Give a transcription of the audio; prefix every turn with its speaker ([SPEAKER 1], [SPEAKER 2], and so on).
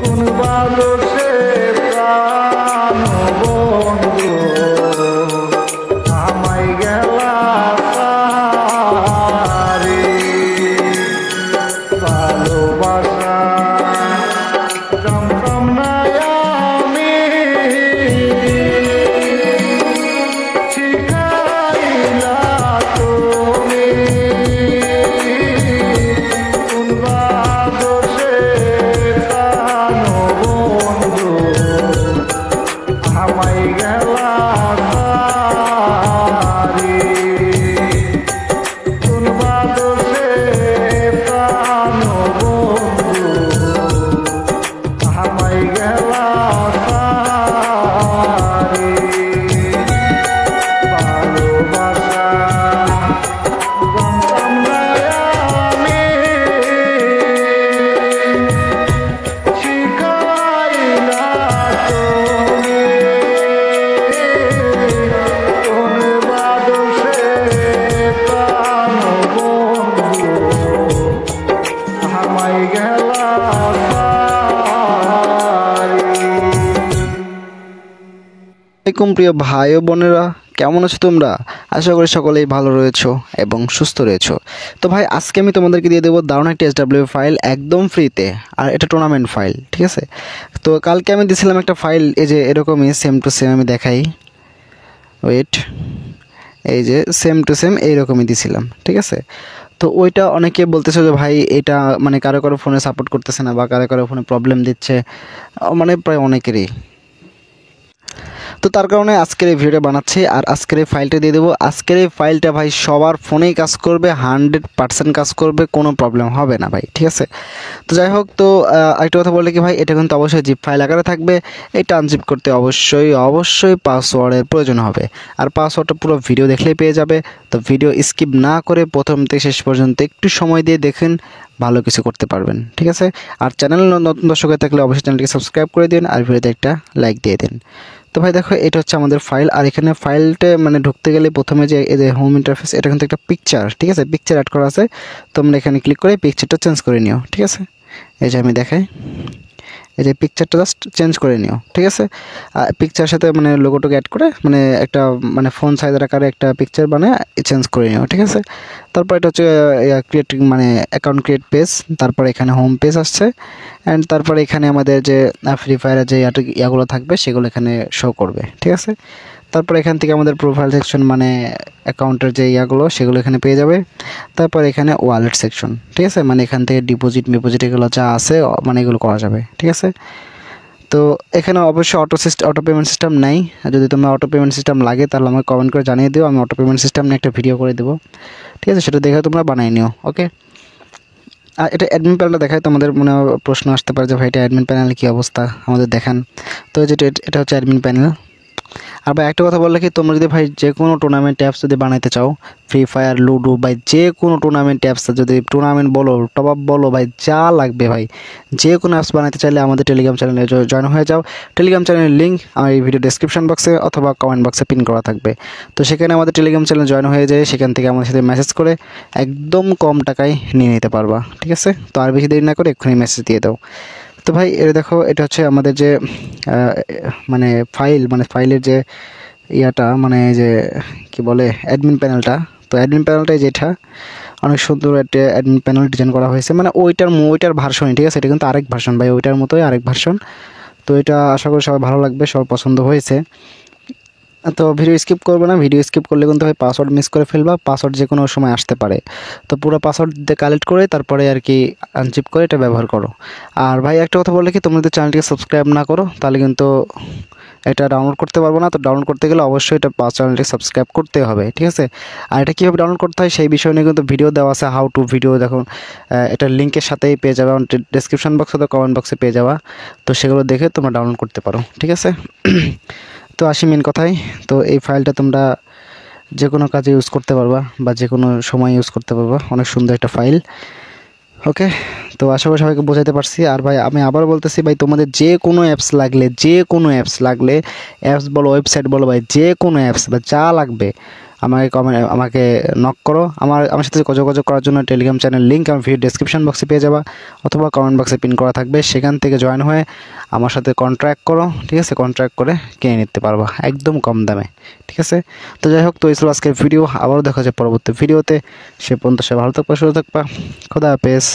[SPEAKER 1] কোন বাদশে প্রাণ বন্ধু আমায় গেলা সারি ভালোবাসা জানতাম না আমি শিখাইলা তুমি কোন বাদশে প্রাণ বন্ধু আমায় গেলা সারি কোন বাদশে প্রাণ বন্ধু আমায় গেলা সারি ভালোবাসা জানতাম না আমি শিখাইলা তুমি কোন বাদশে প্রাণ বন্ধু আমায় গেলা
[SPEAKER 2] আসসালামাইকুম প্রিয় ভাই ও বোনেরা, কেমন আছো তোমরা? আশা করি সকলেই ভালো রয়েছো এবং সুস্থ রয়েছো। তো ভাই আজকে আমি তোমাদেরকে দিয়ে দেবো দারুণ একটি SW ফাইল একদম ফ্রিতে, আর এটা টুর্নামেন্ট ফাইল, ঠিক আছে? তো কালকে আমি দিয়েছিলাম একটা ফাইল, এই যে এরকমই সেম টু সেম, আমি দেখাই, ওয়েট, এই যে সেম টু সেম এইরকমই দিয়েছিলাম, ঠিক আছে? তো ওইটা অনেকে বলতেছে যে ভাই এটা মানে কারো কারো ফোনে সাপোর্ট করতেছে না বা কারো কারো ফোনে প্রবলেম দিচ্ছে, মানে প্রায় অনেকেরই। তো তার কারণে আজকের এই ভিডিওটা বানাচ্ছি আর আজকের এই ফাইলটা দিয়ে দেবো। আজকের এই ফাইলটা ভাই সবার ফোনেই কাজ করবে, 100% কাজ করবে, কোনো প্রবলেম হবে না ভাই, ঠিক আছে? তো যাই হোক, তো আরেকটা কথা বললে কি ভাই, এটা কিন্তু অবশ্যই জিপ ফাইল আকারে থাকবে। এটা আনজিপ করতে অবশ্যই পাসওয়ার্ডের প্রয়োজন হবে, আর পাসওয়ার্ডটা পুরো ভিডিও দেখলেই পেয়ে যাবে। তো ভিডিও স্কিপ না করে প্রথম থেকে শেষ পর্যন্ত একটু সময় দিয়ে দেখেন, ভালো কিছু করতে পারবেন, ঠিক আছে? আর চ্যানেল নতুন দর্শক হয়ে থাকলে অবশ্যই চ্যানেলটিকে সাবস্ক্রাইব করে দিন আর ভিডিওতে একটা লাইক দিয়ে দিন। তো ভাই দেখো, এটা হচ্ছে আমাদের ফাইল, আর এখানে ফাইলটা মানে ঢুকতে গেলে প্রথমে যে এই যে হোম ইন্টারফেস, এটা কিন্তু একটা পিকচার, ঠিক আছে? পিকচার অ্যাড করা আছে, তোমরা এখানে ক্লিক করে পিকচারটা চেঞ্জ করে নিও, ঠিক আছে? এই যে আমি দেখাই, এই যে পিকচারটা জাস্ট চেঞ্জ করে নিও, ঠিক আছে? পিকচারের সাথে মানে লোগোটাকে অ্যাড করে মানে একটা মানে ফোন সাইজের আকারে একটা পিকচার বানিয়ে চেঞ্জ করে নিও, ঠিক আছে? তারপর এটা হচ্ছে ক্রিয়েট মানে অ্যাকাউন্ট ক্রিয়েট পেজ, তারপর এখানে হোম পেজ আসছে, অ্যান্ড তারপরে এখানে আমাদের যে ফ্রি ফায়ারের যে ইয়াগুলো থাকবে সেগুলো এখানে শো করবে, ঠিক আছে? তারপর এখান থেকে আমাদের প্রোফাইল সেকশন মানে অ্যাকাউন্টের যে ইয়াগুলো সেগুলো এখানে পেয়ে যাবে। তারপর এখানে ওয়ালেট সেকশন, ঠিক আছে? মানে এখান থেকে ডিপোজিট এগুলো যা আছে মানে এগুলো করা যাবে, ঠিক আছে? তো এখানে অবশ্যই অটো পেমেন্ট সিস্টেম নাই। যদি তোমার অটো পেমেন্ট সিস্টেম লাগে তাহলে আমাকে কমেন্ট করে জানিয়ে দিও, আমি অটো পেমেন্ট সিস্টেম নিয়ে একটা ভিডিও করে দেবো, ঠিক আছে? সেটা দেখে তোমরা বানিয়ে নিও, ওকে? আর এটা অ্যাডমিন প্যানেলটা দেখায়, তোমাদের মনে প্রশ্ন আসতে পারে যে ভাই এটা অ্যাডমিন প্যানেল কী অবস্থা, আমাদের দেখান। তো যেটা এটা হচ্ছে অ্যাডমিন প্যানেল। আর ভাই একটা কথা বললে কি, তোমরা যদি ভাই যে কোনো টুর্নামেন্ট অ্যাপস যদি বানাইতে চাও, ফ্রি ফায়ার, লুডো, ভাই যে কোনো টুর্নামেন্ট অ্যাপস, যদি টুর্নামেন্ট বলো, টপ আপ বলো, ভাই যা লাগবে ভাই, যে কোনো অ্যাপস বানাইতে চাইলে আমাদের টেলিগ্রাম চ্যানেলে জয়েন হয়ে যাও। টেলিগ্রাম চ্যানেলের লিঙ্ক আমার এই ভিডিও ডেসক্রিপশন বক্সে অথবা কমেন্ট বক্সে পিন করা থাকবে। তো সেখানে আমাদের টেলিগ্রাম চ্যানেলে জয়েন হয়ে যায়, সেখান থেকে আমাদের সাথে মেসেজ করে একদম কম টাকায় নিয়ে নিতে পারবা, ঠিক আছে? তো আর বেশি দেরি না করে এক্ষুনি মেসেজ দিয়ে দাও। তো ভাই এটা দেখো, এটা হচ্ছে আমাদের যে মানে ফাইলের যে ইয়াটা মানে যে কি বলে অ্যাডমিন প্যানেলটা। তো অ্যাডমিন প্যানেলটা যেটা অনেক সুন্দর একটা অ্যাডমিন প্যানেল ডিজাইন করা হয়েছে, মানে ওইটার ভার্সনই, ঠিক আছে? এটা কিন্তু আরেক ভার্সন ভাই, ওইটার মতোই আরেক ভার্সন। তো এটা আশা করি সবাই ভালো লাগবে, সবার পছন্দ হয়েছে। তো ভিডিও স্কিপ করবে না, ভিডিও স্কিপ করলে কিন্তু ভাই পাসওয়ার্ড মিস করে ফেলবা, পাসওয়ার্ড যে কোনো সময় আসতে পারে। তো পুরো পাসওয়ার্ড কালেক্ট করে তারপরে আর কি আনজিপ করে এটা ব্যবহার করো। আর ভাই একটা কথা বললে কি, তোমরা যদি চ্যানেলটিকে সাবস্ক্রাইব না করো তাহলে কিন্তু এটা ডাউনলোড করতে পারবো না। তো ডাউনলোড করতে গেলে অবশ্যই এটা চ্যানেলটি সাবস্ক্রাইব করতে হবে, ঠিক আছে? আর এটা কীভাবে ডাউনলোড করতে হয় সেই বিষয় নিয়ে কিন্তু ভিডিও দেওয়া আছে, হাউ টু ভিডিও, দেখুন এটা লিঙ্কের সাথেই পেয়ে যাবে, ডেসক্রিপশন বক্সে তো কমেন্ট বক্সে পেয়ে যাওয়া। তো সেগুলো দেখে তোমরা ডাউনলোড করতে পারো, ঠিক আছে? তো আসি মেন কথায়। তো এই ফাইলটা তোমরা যে কোনো কাজে ইউজ করতে পারবা বা যে কোনো সময় ইউজ করতে পারবা, অনেক সুন্দর একটা ফাইল, ওকে? তো আশা করি সবাইকে বোঝাতে পারছি। আর ভাই আমি আবার বলতেছি ভাই, তোমাদের যে কোনো অ্যাপস লাগলে অ্যাপস বলো, ওয়েবসাইট বলো, ভাই যে কোনো অ্যাপস বা যা লাগবে আমাকে নক করো। আমার সাথে যোগাযোগ করার জন্য টেলিগ্রাম চ্যানেল লিঙ্ক আমার ভিডিও ডেসক্রিপশন বক্সে পেয়ে যাবা, অথবা কমেন্ট বক্সে পিন করা থাকবে, সেখান থেকে জয়েন হয়ে আমার সাথে কন্ট্রাক্ট করো। ঠিক আছে, কন্ট্রাক্ট করে কিনে নিতে পারবা একদম কম দামে। ঠিক আছে, তো যাই হোক, তো এই ছিল আজকের ভিডিও। আবারও দেখা যায় পরবর্তী ভিডিওতে। সে পর্যন্ত সে ভালো থাকবা, সুস্থ থাকবা। খোদা হাফেজ।